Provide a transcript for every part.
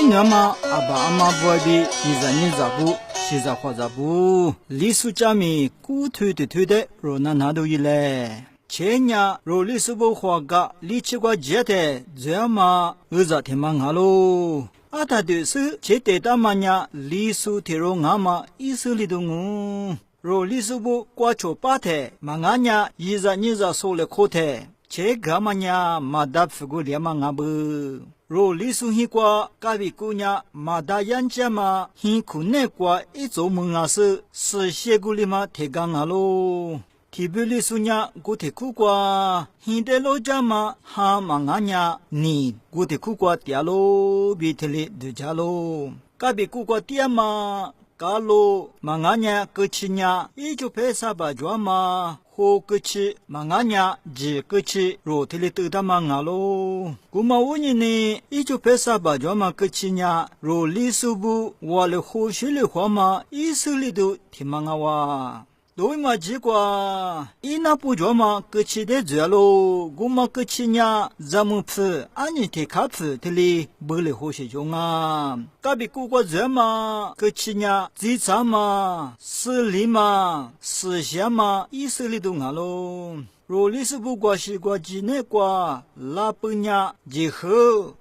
娘嘛阿爸阿妈不比你咋不西咋花咋不历史家米古推的若那都一嘞前年若历史不花个历史过节的这样嘛咋天嘛阿喽阿他就是这得大嘛呀历史提若阿嘛意思里头若历史不过错八的嘛阿呀你咋说了可的这个嘛呀嘛达夫个连嘛阿不若历史很过，隔壁姑娘马大人家嘛，很困难过，一做梦啊是些个里嘛提纲啊喽。提不历史呢，我提苦过，现在老家嘛，哈嘛俺呀，你我提苦过掉喽，别提里就家喽。隔壁姑过爹嘛。假如嘛俺呀过去呢，一就拍啥把抓嘛，或过去嘛俺呀只过去，肉体里头的嘛俺喽。古嘛五年呢，一就拍啥把抓嘛过去呢，肉里手部我了后续的话嘛，一手里头听嘛俺哇。对嘛结果，一那不抓嘛，过去的做喽，古嘛过去呢，咱们吃，俺你提卡吃，这里不了后续用啊。隔壁姑过做嘛，过去呢，最早嘛，市里嘛，市县嘛，一手里头俺喽。若历史不过是过几年过，拉不呢，以后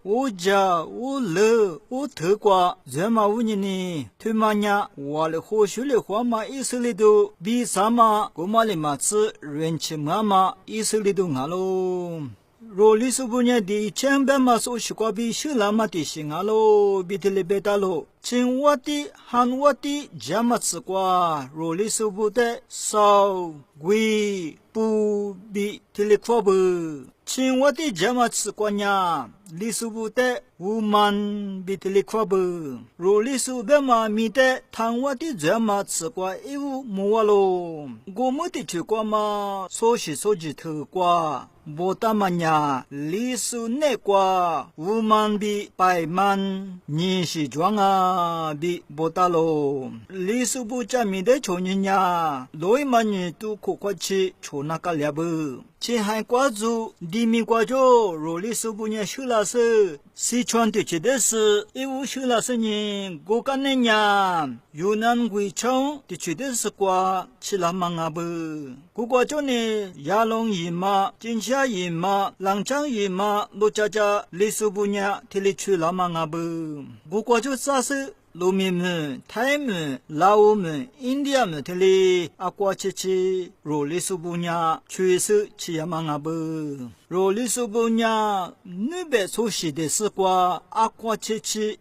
我家我老我头过，这么五年呢，他妈呢，我的后续的话嘛，一手里头比啥嘛，我嘛的嘛吃人气妈妈一手里头俺喽。若历史不呢的前边嘛说是过比修拉嘛的行啊喽，比的里别大喽。青蛙的、汉蛙的，这么吃过，若历史不的少贵不比的里阔不。青蛙的这么吃过呢，历史不的无满比的里阔不。若历史不嘛米的，唐蛙的这么吃过，一无木哇喽。我们的去过嘛，说是说几头过。不大嘛呀，历史内过五万比百万，你是装啊比不大喽。历史不加米的穷人呀，罗伊嘛你都可快去求那个了不？前海挂住地面挂着，若历史不呢修拉是四川地区的是，一无修拉是呢，我干那呀，云南贵昌地区的是挂起拉嘛啊不？我挂着呢，亚龙姨妈、金夏姨妈、兰江姨妈、罗家家历史不呢，提里去拉嘛啊不？我挂着啥是？农民们、泰们、老们、印第安们这里阿瓜吃，罗里苏布尼确实吃呀嘛阿不，罗里苏布尼那边出息的是瓜阿瓜吃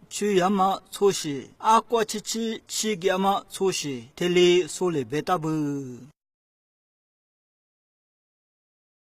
去呀嘛出息，阿瓜吃呀嘛出息，这里说了别大不。